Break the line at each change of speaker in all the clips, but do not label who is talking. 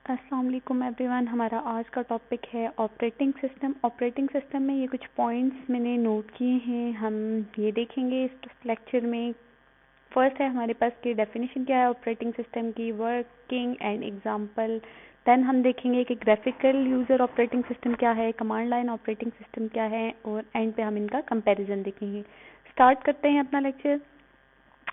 अस्सलाम वालेकुम एवरीवन। हमारा आज का टॉपिक है ऑपरेटिंग सिस्टम। ऑपरेटिंग सिस्टम में ये कुछ पॉइंट्स मैंने नोट किए हैं, हम ये देखेंगे इस लेक्चर में। फर्स्ट है हमारे पास कि डेफिनेशन क्या है ऑपरेटिंग सिस्टम की, वर्किंग एंड एग्जांपल। देन हम देखेंगे कि ग्राफिकल यूज़र ऑपरेटिंग सिस्टम क्या है, कमांड लाइन ऑपरेटिंग सिस्टम क्या है, और एंड पे हम इनका कंपैरिजन देखेंगे। स्टार्ट करते हैं अपना लेक्चर।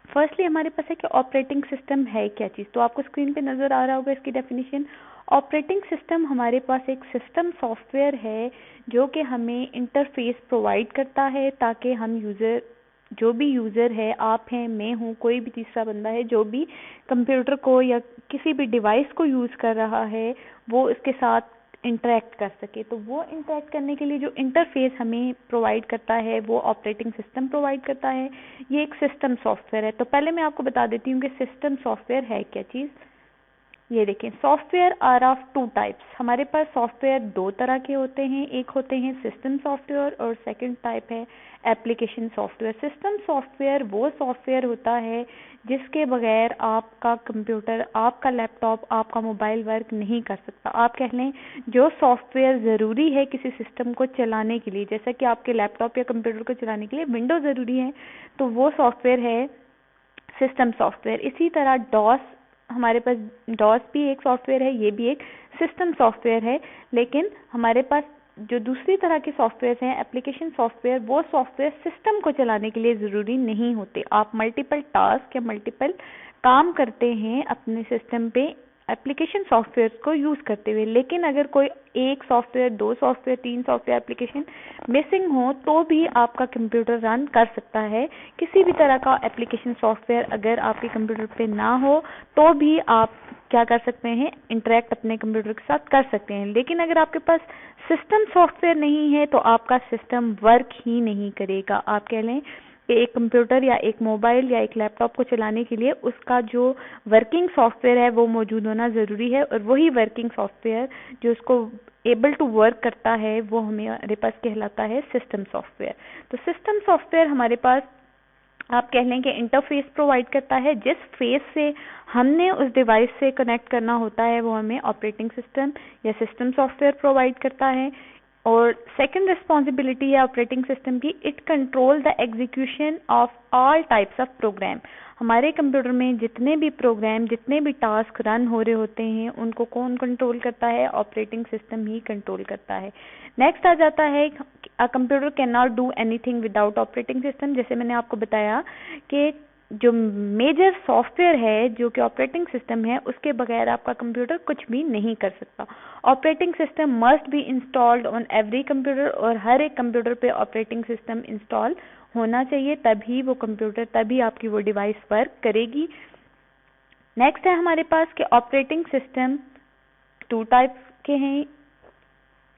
फर्स्टली हमारे पास है कि ऑपरेटिंग सिस्टम है क्या चीज़। तो आपको स्क्रीन पे नज़र आ रहा होगा इसकी डेफिनेशन। ऑपरेटिंग सिस्टम हमारे पास एक सिस्टम सॉफ्टवेयर है जो कि हमें इंटरफेस प्रोवाइड करता है ताकि हम यूज़र, जो भी यूज़र है, आप हैं, मैं हूँ, कोई भी तीसरा बंदा है जो भी कंप्यूटर को या किसी भी डिवाइस को यूज़ कर रहा है, वो इसके साथ इंटरेक्ट कर सके। तो वो इंटरेक्ट करने के लिए जो इंटरफेस हमें प्रोवाइड करता है वो ऑपरेटिंग सिस्टम प्रोवाइड करता है। ये एक सिस्टम सॉफ्टवेयर है। तो पहले मैं आपको बता देती हूँ कि सिस्टम सॉफ्टवेयर है क्या चीज़। ये देखें, software are of two types. हमारे पास सॉफ्टवेयर दो तरह के होते हैं, एक होते हैं सिस्टम सॉफ्टवेयर और सेकंड टाइप है एप्लीकेशन सॉफ्टवेयर। सिस्टम सॉफ्टवेयर वो सॉफ्टवेयर होता है जिसके बगैर आपका कंप्यूटर, आपका लैपटॉप, आपका मोबाइल वर्क नहीं कर सकता। आप कह लें जो सॉफ्टवेयर ज़रूरी है किसी सिस्टम को चलाने के लिए, जैसा कि आपके लैपटॉप या कंप्यूटर को चलाने के लिए विंडो ज़रूरी है, तो वो सॉफ्टवेयर है सिस्टम सॉफ्टवेयर। इसी तरह डॉस, हमारे पास डॉस भी एक सॉफ्टवेयर है, ये भी एक सिस्टम सॉफ्टवेयर है। लेकिन हमारे पास जो दूसरी तरह के सॉफ्टवेयर हैं एप्लीकेशन सॉफ्टवेयर, वो सॉफ्टवेयर सिस्टम को चलाने के लिए ज़रूरी नहीं होते। आप मल्टीपल टास्क या मल्टीपल काम करते हैं अपने सिस्टम पे एप्लीकेशन सॉफ्टवेयर को यूज़ करते हुए। लेकिन अगर कोई एक सॉफ्टवेयर, दो सॉफ्टवेयर, तीन सॉफ्टवेयर एप्लीकेशन मिसिंग हो तो भी आपका कंप्यूटर रन कर सकता है। किसी भी तरह का एप्लीकेशन सॉफ्टवेयर अगर आपके कंप्यूटर पे ना हो तो भी आप क्या कर सकते हैं, इंटरेक्ट अपने कंप्यूटर के साथ कर सकते हैं। लेकिन अगर आपके पास सिस्टम सॉफ्टवेयर नहीं है तो आपका सिस्टम वर्क ही नहीं करेगा। आप कह लें कि एक कंप्यूटर या एक मोबाइल या एक लैपटॉप को चलाने के लिए उसका जो वर्किंग सॉफ्टवेयर है वो मौजूद होना ज़रूरी है, और वही वर्किंग सॉफ्टवेयर जो उसको एबल टू वर्क करता है वो हमारे पास कहलाता है सिस्टम सॉफ्टवेयर। तो सिस्टम सॉफ्टवेयर हमारे पास आप कह लें कि इंटरफेस प्रोवाइड करता है। जिस फेस से हमने उस डिवाइस से कनेक्ट करना होता है वो हमें ऑपरेटिंग सिस्टम या सिस्टम सॉफ्टवेयर प्रोवाइड करता है। और सेकंड रिस्पॉन्सिबिलिटी है ऑपरेटिंग सिस्टम की, it control the execution of all types of program. हमारे कंप्यूटर में जितने भी प्रोग्राम, जितने भी टास्क रन हो रहे होते हैं उनको कौन कंट्रोल करता है, ऑपरेटिंग सिस्टम ही कंट्रोल करता है। नेक्स्ट आ जाता है a computer can not do anything without operating system. जैसे मैंने आपको बताया कि जो मेजर सॉफ्टवेयर है जो कि ऑपरेटिंग सिस्टम है, उसके बगैर आपका कंप्यूटर कुछ भी नहीं कर सकता। Operating system must be installed on every computer, और हर एक कंप्यूटर पे ऑपरेटिंग सिस्टम इंस्टॉल होना चाहिए, तभी वो कंप्यूटर, तभी आपकी वो डिवाइस वर्क करेगी। नेक्स्ट है हमारे पास कि ऑपरेटिंग सिस्टम टू टाइप के हैं,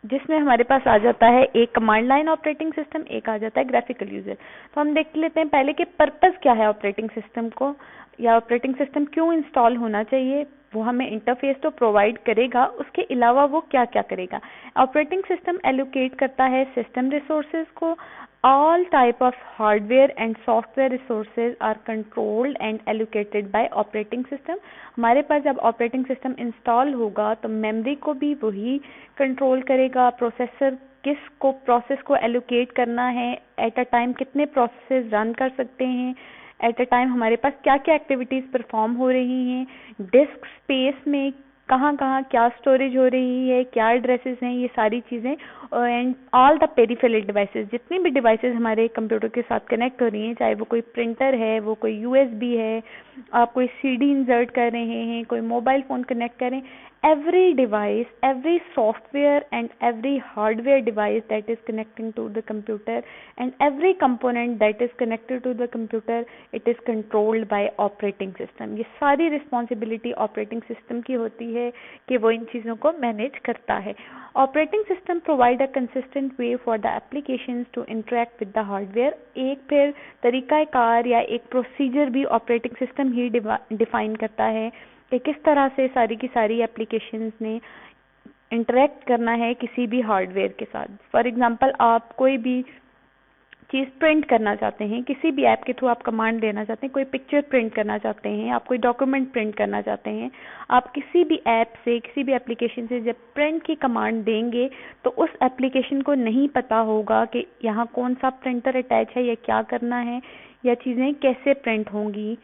जिसमें हमारे पास आ जाता है एक कमांड लाइन ऑपरेटिंग सिस्टम, एक आ जाता है ग्राफिकल यूजर। तो हम देख लेते हैं पहले कि पर्पस क्या है ऑपरेटिंग सिस्टम को, या ऑपरेटिंग सिस्टम क्यों इंस्टॉल होना चाहिए। वो हमें इंटरफेस तो प्रोवाइड करेगा, उसके अलावा वो क्या क्या करेगा। ऑपरेटिंग सिस्टम एलोकेट करता है सिस्टम रिसोर्सेज को। All type of hardware and software resources are controlled and allocated by operating system. हमारे पास जब ऑपरेटिंग सिस्टम इंस्टॉल होगा तो मेमोरी को भी वही कंट्रोल करेगा, प्रोसेसर किसको प्रोसेस को एलोकेट करना है, एट अ टाइम कितने प्रोसेसेस रन कर सकते हैं, एट अ टाइम हमारे पास क्या क्या एक्टिविटीज़ परफॉर्म हो रही हैं, डिस्क स्पेस में कहाँ कहाँ क्या स्टोरेज हो रही है, क्या एड्रेसेस हैं, ये सारी चीज़ें। And all the peripheral devices, जितनी भी डिवाइसेस हमारे कंप्यूटर के साथ कनेक्ट हो रही हैं, चाहे वो कोई प्रिंटर है, वो कोई यूएसबी है, आप कोई सीडी इंसर्ट कर रहे हैं, कोई मोबाइल फ़ोन कनेक्ट करें, every device, every software and every hardware device that is connecting to the computer and every component that is connected to the computer, it is controlled by operating system। ये सारी responsibility operating system की होती है कि वो इन चीज़ों को manage करता है। Operating system provide a consistent way for the applications to interact with the hardware। एक फिर तरीक़ाकार या एक प्रोसीजर भी operating system ही डिफाइन करता है कि किस तरह से सारी की सारी एप्लीकेशंस ने इंटरेक्ट करना है किसी भी हार्डवेयर के साथ। फॉर एग्जांपल आप कोई भी चीज़ प्रिंट करना चाहते हैं, किसी भी ऐप के थ्रू आप कमांड देना चाहते हैं, कोई पिक्चर प्रिंट करना चाहते हैं, आप कोई डॉक्यूमेंट प्रिंट करना चाहते हैं, आप किसी भी ऐप से, किसी भी एप्लीकेशन से जब प्रिंट की कमांड देंगे तो उस एप्लीकेशन को नहीं पता होगा कि यहाँ कौन सा प्रिंटर अटैच है या क्या करना है या चीज़ें कैसे प्रिंट होंगी।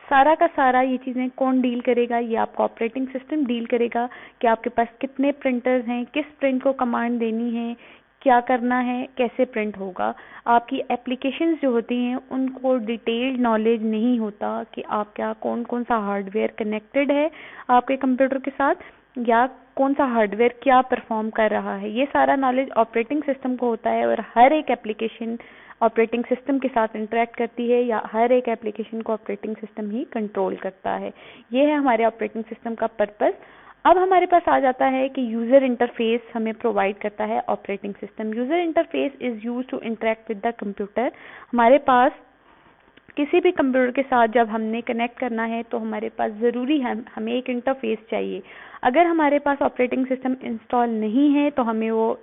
सारा का सारा ये चीज़ें कौन डील करेगा? ये आपका ऑपरेटिंग सिस्टम डील करेगा कि आपके पास कितने प्रिंटर्स हैं, किस प्रिंट को कमांड देनी है, क्या करना है, कैसे प्रिंट होगा। आपकी एप्लीकेशंस जो होती हैं उनको डिटेल्ड नॉलेज नहीं होता कि आप क्या कौन कौन सा हार्डवेयर कनेक्टेड है आपके कंप्यूटर के साथ या कौन सा हार्डवेयर क्या परफॉर्म कर रहा है। ये सारा नॉलेज ऑपरेटिंग सिस्टम को होता है और हर एक एप्लीकेशन ऑपरेटिंग सिस्टम के साथ इंटरेक्ट करती है या हर एक एप्लीकेशन को ऑपरेटिंग सिस्टम ही कंट्रोल करता है। ये है हमारे ऑपरेटिंग सिस्टम का पर्पस। अब हमारे पास आ जाता है कि यूजर इंटरफेस हमें प्रोवाइड करता है operating system. User interface is used to interact with the computer. हमारे पास किसी भी कंप्यूटर के साथ जब हमने कनेक्ट करना है तो हमारे पास ज़रूरी है हमें एक इंटरफेस चाहिए। अगर हमारे पास ऑपरेटिंग सिस्टम इंस्टॉल नहीं है तो हमें वो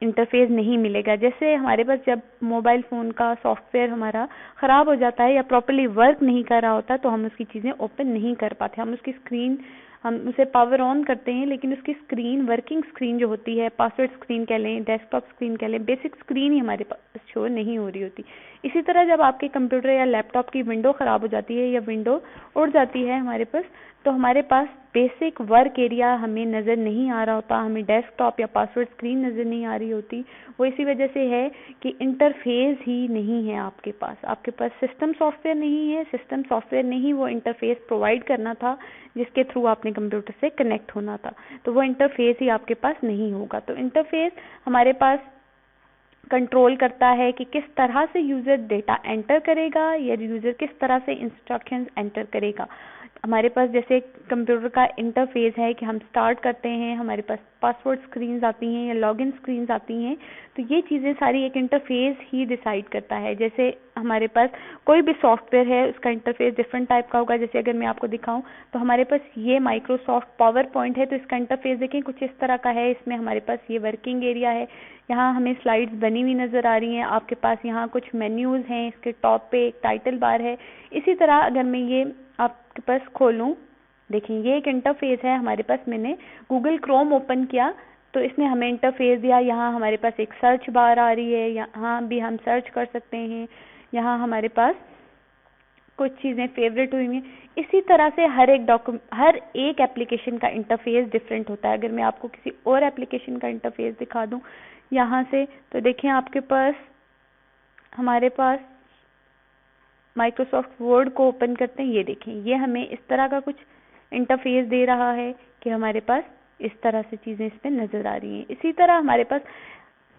इंटरफेस नहीं मिलेगा। जैसे हमारे पास जब मोबाइल फ़ोन का सॉफ्टवेयर हमारा ख़राब हो जाता है या प्रॉपर्ली वर्क नहीं कर रहा होता तो हम उसकी चीज़ें ओपन नहीं कर पाते। हम उसे पावर ऑन करते हैं लेकिन उसकी स्क्रीन, वर्किंग स्क्रीन जो होती है, पासवर्ड स्क्रीन कह लें, डेस्कटॉप स्क्रीन कह लें, बेसिक स्क्रीन ही हमारे पास शो नहीं हो रही होती। इसी तरह जब आपके कंप्यूटर या लैपटॉप की विंडो ख़राब हो जाती है या विंडो उड़ जाती है हमारे पास, तो हमारे पास बेसिक वर्क एरिया हमें नज़र नहीं आ रहा होता, हमें डेस्कटॉप या पासवर्ड स्क्रीन नज़र नहीं आ रही होती। वो इसी वजह से है कि इंटरफेस ही नहीं है आपके पास सिस्टम सॉफ्टवेयर नहीं है। सिस्टम सॉफ्टवेयर ने ही वो इंटरफेस प्रोवाइड करना था जिसके थ्रू आपने कंप्यूटर से कनेक्ट होना था, तो वो इंटरफेस ही आपके पास नहीं होगा। तो इंटरफेस हमारे पास कंट्रोल करता है कि किस तरह से यूज़र डेटा एंटर करेगा या यूज़र किस तरह से इंस्ट्रक्शंस एंटर करेगा। हमारे पास जैसे कंप्यूटर का इंटरफेस है कि हम स्टार्ट करते हैं, हमारे पास पासवर्ड स्क्रीन्स आती हैं या लॉगिन स्क्रीन्स आती हैं, तो ये चीज़ें सारी एक इंटरफेस ही डिसाइड करता है। जैसे हमारे पास कोई भी सॉफ्टवेयर है उसका इंटरफेस डिफरेंट टाइप का होगा। जैसे अगर मैं आपको दिखाऊं तो हमारे पास ये माइक्रोसॉफ्ट पावर पॉइंट है, तो इसका इंटरफेस देखें कुछ इस तरह का है। इसमें हमारे पास ये वर्किंग एरिया है, यहाँ हमें स्लाइड्स बनी हुई नज़र आ रही हैं। आपके पास यहाँ कुछ मेन्यूज़ हैं, इसके टॉप पे एक टाइटल बार है। इसी तरह अगर मैं ये आपके पास खोलूँ, देखिए ये एक इंटरफेस है हमारे पास। मैंने गूगल क्रोम ओपन किया तो इसने हमें इंटरफेस दिया। यहाँ हमारे पास एक सर्च बार आ रही है, यहाँ भी हम सर्च कर सकते हैं। यहाँ हमारे पास कुछ चीज़ें फेवरेट हुई हैं। इसी तरह से हर एक एप्लीकेशन का इंटरफेस डिफरेंट होता है। अगर मैं आपको किसी और एप्लीकेशन का इंटरफेस दिखा दूँ यहाँ से, तो देखें हमारे पास माइक्रोसॉफ्ट वर्ड को ओपन करते हैं, ये देखें ये हमें इस तरह का कुछ इंटरफेस दे रहा है कि हमारे पास इस तरह से चीज़ें इस पर नज़र आ रही हैं। इसी तरह हमारे पास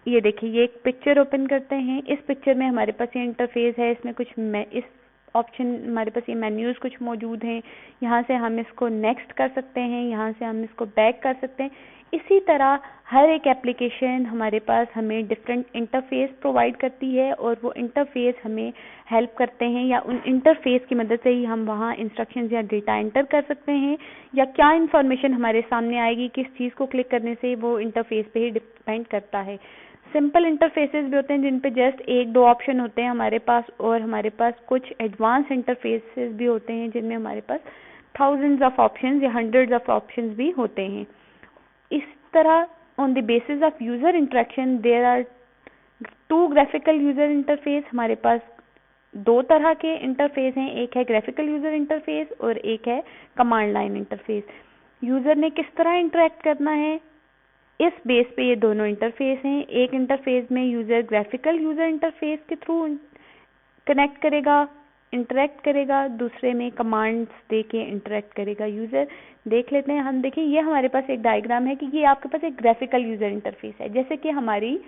ये देखिए ये एक पिक्चर ओपन करते हैं। इस पिक्चर में हमारे पास ये इंटरफेस है, इसमें कुछ इस ऑप्शन हमारे पास ये मेन्यूज़ कुछ मौजूद हैं। यहाँ से हम इसको नेक्स्ट कर सकते हैं, यहाँ से हम इसको बैक कर सकते हैं। इसी तरह हर एक एप्लीकेशन हमारे पास हमें डिफरेंट इंटरफेस प्रोवाइड करती है और वो इंटरफेस हमें हेल्प करते हैं या उन इंटरफेस की मदद से ही हम वहाँ इंस्ट्रक्शंस या डेटा एंटर कर सकते हैं या क्या इन्फॉर्मेशन हमारे सामने आएगी किस चीज़ को क्लिक करने से, वो इंटरफेस पे ही डिपेंड करता है। सिंपल इंटरफेसेस भी होते हैं जिन पे जस्ट एक दो ऑप्शन होते हैं हमारे पास, और हमारे पास कुछ एडवांस इंटरफेसेस भी होते हैं जिनमें हमारे पास थाउजेंड्स ऑफ ऑप्शंस या हंड्रेड्स ऑफ ऑप्शंस भी होते हैं। इस तरह on the basis of user interaction there are two graphical user interface. हमारे पास दो तरह के इंटरफेस हैं, एक है ग्राफिकल यूजर इंटरफेस और एक है कमांड लाइन इंटरफेस। यूजर ने किस तरह इंटरेक्ट करना है, इस बेस पे ये दोनों इंटरफेस हैं। एक इंटरफेस में यूजर ग्राफिकल यूजर इंटरफेस के थ्रू कनेक्ट करेगा, इंटरेक्ट करेगा, दूसरे में कमांड्स दे के इंटरेक्ट करेगा। यूजर देख लेते हैं, हम देखें ये हमारे पास एक डायग्राम है कि ये आपके पास एक ग्राफिकल यूजर इंटरफेस है जैसे कि हमारी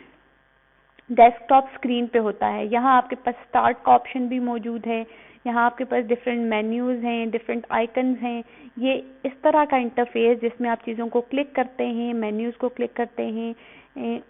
डेस्कटॉप स्क्रीन पे होता है। यहाँ आपके पास स्टार्ट का ऑप्शन भी मौजूद है, यहाँ आपके पास डिफरेंट मेन्यूज़ हैं, डिफरेंट आइकन्स हैं। ये इस तरह का इंटरफेस जिसमें आप चीज़ों को क्लिक करते हैं, मेन्यूज़ को क्लिक करते हैं,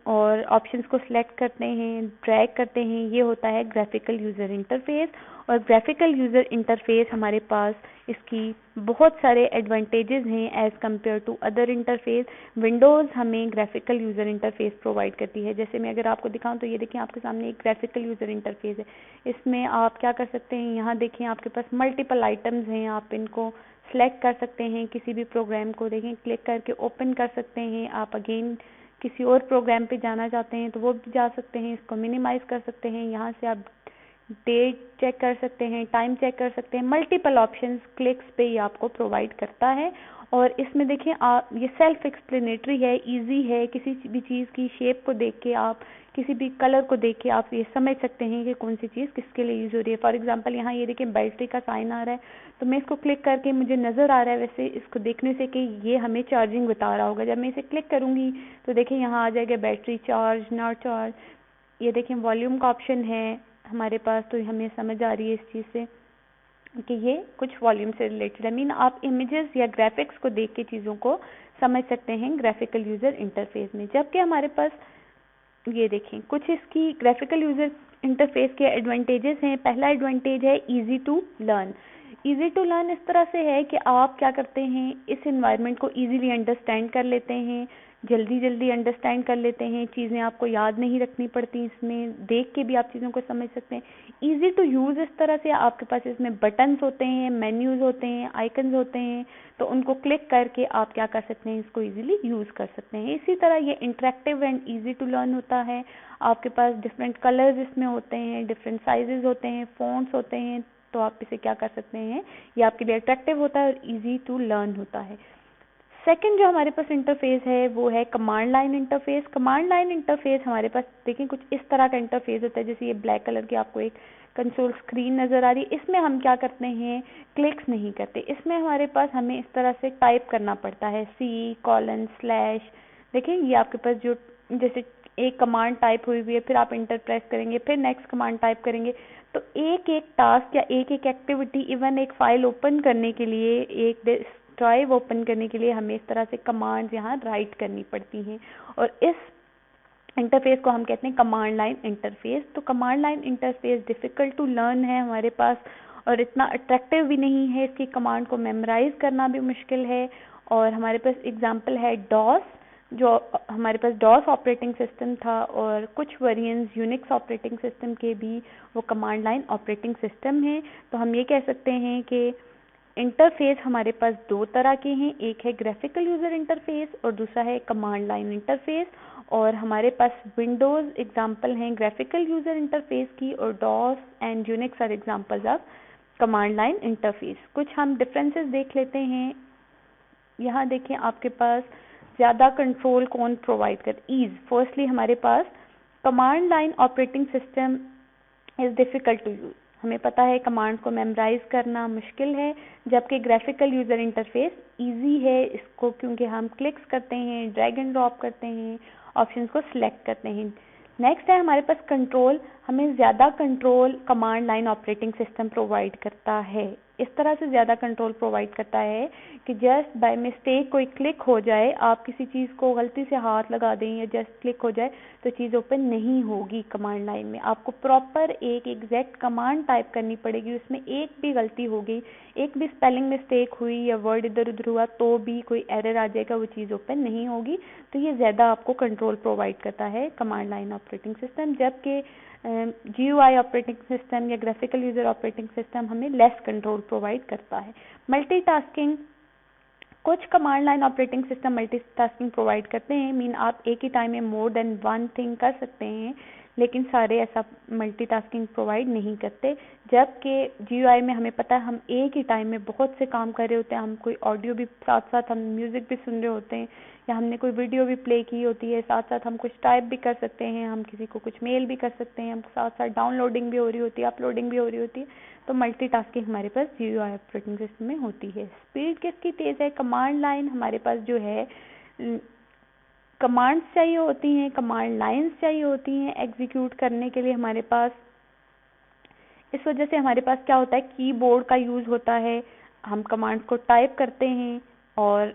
और ऑप्शंस को सिलेक्ट करते हैं, ड्रैग करते हैं, ये होता है ग्राफिकल यूज़र इंटरफेस। और ग्राफिकल यूज़र इंटरफेस हमारे पास इसकी बहुत सारे एडवांटेजेस हैं as compare to other interface. Windows हमें ग्राफिकल यूज़र इंटरफेस प्रोवाइड करती है। जैसे मैं अगर आपको दिखाऊं तो ये देखिए आपके सामने एक ग्राफिकल यूज़र इंटरफेस है। इसमें आप क्या कर सकते हैं, यहाँ देखिए आपके पास मल्टीपल आइटम्स हैं, आप इनको सेलेक्ट कर सकते हैं, किसी भी प्रोग्राम को देखें क्लिक करके ओपन कर सकते हैं। आप अगेन किसी और प्रोग्राम पे जाना चाहते हैं तो वो भी जा सकते हैं, इसको मिनिमाइज कर सकते हैं, यहाँ से आप डेट चेक कर सकते हैं, टाइम चेक कर सकते हैं। मल्टीपल ऑप्शंस क्लिक्स पे ही आपको प्रोवाइड करता है। और इसमें देखिए आप ये सेल्फ एक्सप्लेनेटरी है, इजी है, किसी भी चीज़ की शेप को देख के आप, किसी भी कलर को देख के आप ये समझ सकते हैं कि कौन सी चीज़ किसके लिए यूज़ हो रही है। फॉर एग्जांपल यहाँ ये देखिए बैटरी का साइन आ रहा है, तो मैं इसको क्लिक करके मुझे नज़र आ रहा है वैसे इसको देखने से कि ये हमें चार्जिंग बता रहा होगा। जब मैं इसे क्लिक करूँगी तो देखिए यहाँ आ जाएगा बैटरी चार्ज, नॉट चार्ज। ये देखिए वॉल्यूम का ऑप्शन है हमारे पास, तो हमें समझ आ रही है इस चीज़ से कि ये कुछ वॉल्यूम से रिलेटेड है। मीन आप इमेजेस या ग्राफिक्स को देख के चीज़ों को समझ सकते हैं ग्राफिकल यूज़र इंटरफेस में। जबकि हमारे पास ये देखें कुछ इसकी ग्राफिकल यूज़र इंटरफेस के एडवांटेजेस हैं। पहला एडवांटेज है easy to learn. Easy to learn इस तरह से है कि आप क्या करते हैं, इस एनवायरनमेंट को इजीली अंडरस्टैंड कर लेते हैं, जल्दी जल्दी अंडरस्टैंड कर लेते हैं, चीज़ें आपको याद नहीं रखनी पड़ती, इसमें देख के भी आप चीज़ों को समझ सकते हैं। इजी टू यूज़ इस तरह से आपके पास इसमें बटन्स होते हैं, मेन्यूज़ होते हैं, आइकन्स होते हैं, तो उनको क्लिक करके आप क्या कर सकते हैं, इसको इजीली यूज़ कर सकते हैं। इसी तरह ये interactive and easy to learn होता है। आपके पास डिफरेंट कलर्स इसमें होते हैं, डिफरेंट साइजेस होते हैं, फ़ॉन्ट्स होते हैं, तो आप इसे क्या कर सकते हैं, ये आपके लिए अट्रैक्टिव होता है और इजी टू लर्न होता है। सेकंड जो हमारे पास इंटरफेस है वो है command line interface. Command line interface हमारे पास देखें कुछ इस तरह का इंटरफेस होता है, जैसे ये ब्लैक कलर की आपको एक कंसोल स्क्रीन नज़र आ रही है। इसमें हम क्या करते हैं, क्लिक्स नहीं करते, इसमें हमारे पास हमें इस तरह से टाइप करना पड़ता है, C:/। देखें ये आपके पास जो जैसे एक कमांड टाइप हुई हुई है, फिर आप इंटर प्रेस करेंगे, फिर नेक्स्ट कमांड टाइप करेंगे, तो एक एक टास्क या एक एक एक्टिविटी, इवन एक फाइल ओपन करने के लिए, एक ड्राइव ओपन करने के लिए हमें इस तरह से कमांड्स यहाँ राइट करनी पड़ती हैं। और इस इंटरफेस को हम कहते हैं कमांड लाइन इंटरफेस। तो command line interface difficult to learn है हमारे पास और इतना अट्रैक्टिव भी नहीं है, इसकी कमांड को मेमोराइज करना भी मुश्किल है। और हमारे पास एग्जांपल है डॉस, जो हमारे पास डॉस ऑपरेटिंग सिस्टम था, और कुछ वेरिएंट्स यूनिक्स ऑपरेटिंग सिस्टम के भी वो कमांड लाइन ऑपरेटिंग सिस्टम है। तो हम ये कह सकते हैं कि इंटरफेस हमारे पास दो तरह के हैं, एक है ग्राफिकल यूज़र इंटरफेस और दूसरा है कमांड लाइन इंटरफेस। और हमारे पास विंडोज़ एग्जांपल हैं ग्राफिकल यूज़र इंटरफेस की, और DOS and Unix are examples of command line interface. कुछ हम डिफरेंसेस देख लेते हैं। यहाँ देखें आपके पास ज़्यादा कंट्रोल कौन प्रोवाइड कर, ईज़। फर्स्टली हमारे पास command line operating system is difficult to use, हमें पता है कमांड को मेमोराइज करना मुश्किल है, जबकि ग्राफिकल यूज़र इंटरफेस इजी है इसको, क्योंकि हम क्लिक्स करते हैं, ड्रैग एंड ड्रॉप करते हैं, ऑप्शंस को सिलेक्ट करते हैं। नेक्स्ट है हमारे पास कंट्रोल, हमें ज़्यादा control command line operating system provide करता है। इस तरह से ज़्यादा कंट्रोल प्रोवाइड करता है कि जस्ट बाय मिस्टेक कोई क्लिक हो जाए, आप किसी चीज़ को गलती से हाथ लगा दें या जस्ट क्लिक हो जाए तो चीज़ ओपन नहीं होगी कमांड लाइन में। आपको प्रॉपर एक एग्जैक्ट कमांड टाइप करनी पड़ेगी, उसमें एक भी गलती हो गई, एक भी स्पेलिंग मिस्टेक हुई या वर्ड इधर उधर हुआ तो भी कोई एरर आ जाएगा, वो चीज़ ओपन नहीं होगी। तो ये ज़्यादा आपको कंट्रोल प्रोवाइड करता है कमांड लाइन ऑपरेटिंग सिस्टम, जबकि GUI ऑपरेटिंग सिस्टम या ग्राफिकल यूज़र ऑपरेटिंग सिस्टम हमें लेस कंट्रोल प्रोवाइड करता है। मल्टीटास्किंग, कुछ command line operating system multitasking provide करते हैं, मीन आप एक ही टाइम में मोर देन वन थिंग कर सकते हैं, लेकिन सारे ऐसा मल्टीटास्किंग प्रोवाइड नहीं करते। जबकि GUI में हमें पता है हम एक ही टाइम में बहुत से काम कर रहे होते हैं, हम कोई ऑडियो भी साथ साथ हम म्यूज़िक भी सुन रहे होते हैं, या हमने कोई वीडियो भी प्ले की होती है, साथ साथ हम कुछ टाइप भी कर सकते हैं, हम किसी को कुछ मेल भी कर सकते हैं, हम साथ साथ डाउनलोडिंग भी हो रही होती है, अपलोडिंग भी हो रही होती है। तो मल्टीटास्किंग हमारे पास GUI ऑपरेटिंग सिस्टम में होती है। स्पीड किसकी तेज़ है, कमांड लाइन हमारे पास जो है कमांड्स चाहिए होती हैं, कमांड लाइंस चाहिए होती हैं एग्जीक्यूट करने के लिए हमारे पास। इस वजह से हमारे पास क्या होता है, कीबोर्ड का यूज़ होता है, हम कमांड्स को टाइप करते हैं और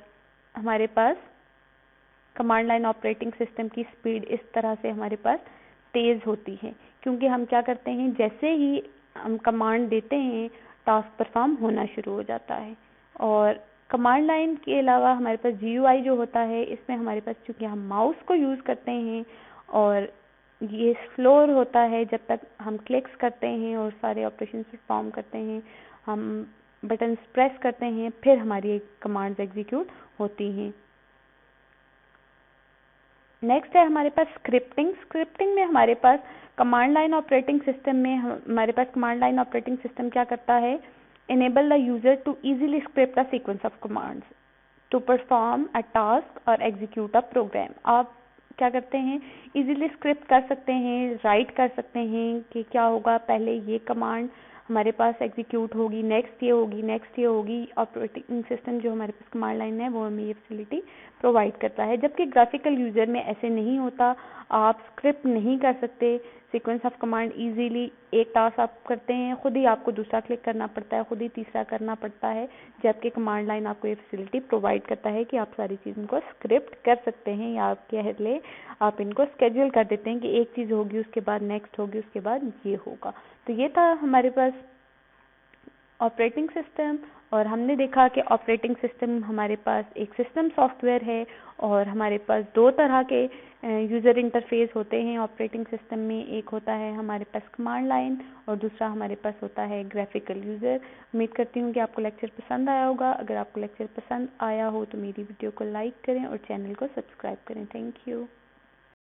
हमारे पास कमांड लाइन ऑपरेटिंग सिस्टम की स्पीड इस तरह से हमारे पास तेज़ होती है, क्योंकि हम क्या करते हैं, जैसे ही हम कमांड देते हैं टास्क परफॉर्म होना शुरू हो जाता है। और कमांड लाइन के अलावा हमारे पास GUI जो होता है, इसमें हमारे पास चूँकि हम माउस को यूज़ करते हैं और ये स्लोअर होता है जब तक हम क्लिक्स करते हैं और सारे ऑपरेशन परफॉर्म करते हैं, हम बटन्स प्रेस करते हैं, फिर हमारी कमांड्स एग्जीक्यूट होती हैं। नेक्स्ट है हमारे पास स्क्रिप्टिंग। स्क्रिप्टिंग में हमारे पास कमांड लाइन ऑपरेटिंग सिस्टम में हमारे पास कमांड लाइन ऑपरेटिंग सिस्टम क्या करता है, enable the user to easily script a sequence of commands to perform a task or execute a program। आप क्या करते हैं, इजीली स्क्रिप्ट कर सकते हैं, राइट कर सकते हैं कि क्या होगा, पहले ये कमांड हमारे पास एग्जीक्यूट होगी, नेक्स्ट ये होगी, नेक्स्ट ये होगी। ऑपरेटिंग सिस्टम जो हमारे पास कमांड लाइन है वो हमें ये फैसिलिटी प्रोवाइड करता है, जबकि ग्राफिकल यूज़र में ऐसे नहीं होता। आप स्क्रिप्ट नहीं कर सकते सीक्वेंस ऑफ कमांड इजीली। एक टास्क आप करते हैं, खुद ही आपको दूसरा क्लिक करना पड़ता है, खुद ही तीसरा करना पड़ता है, जबकि कमांड लाइन आपको ये फैसिलिटी प्रोवाइड करता है कि आप सारी चीज़ों को स्क्रिप्ट कर सकते हैं, या आप कह ले आप इनको स्केड्यूल कर देते हैं कि एक चीज़ होगी उसके बाद नेक्स्ट होगी उसके बाद ये होगा। तो ये था हमारे पास ऑपरेटिंग सिस्टम, और हमने देखा कि ऑपरेटिंग सिस्टम हमारे पास एक सिस्टम सॉफ्टवेयर है और हमारे पास दो तरह के यूज़र इंटरफेस होते हैं ऑपरेटिंग सिस्टम में। एक होता है हमारे पास कमांड लाइन और दूसरा हमारे पास होता है ग्राफिकल यूज़र। उम्मीद करती हूँ कि आपको लेक्चर पसंद आया होगा। अगर आपको लेक्चर पसंद आया हो तो मेरी वीडियो को लाइक करें और चैनल को सब्सक्राइब करें। Thank you.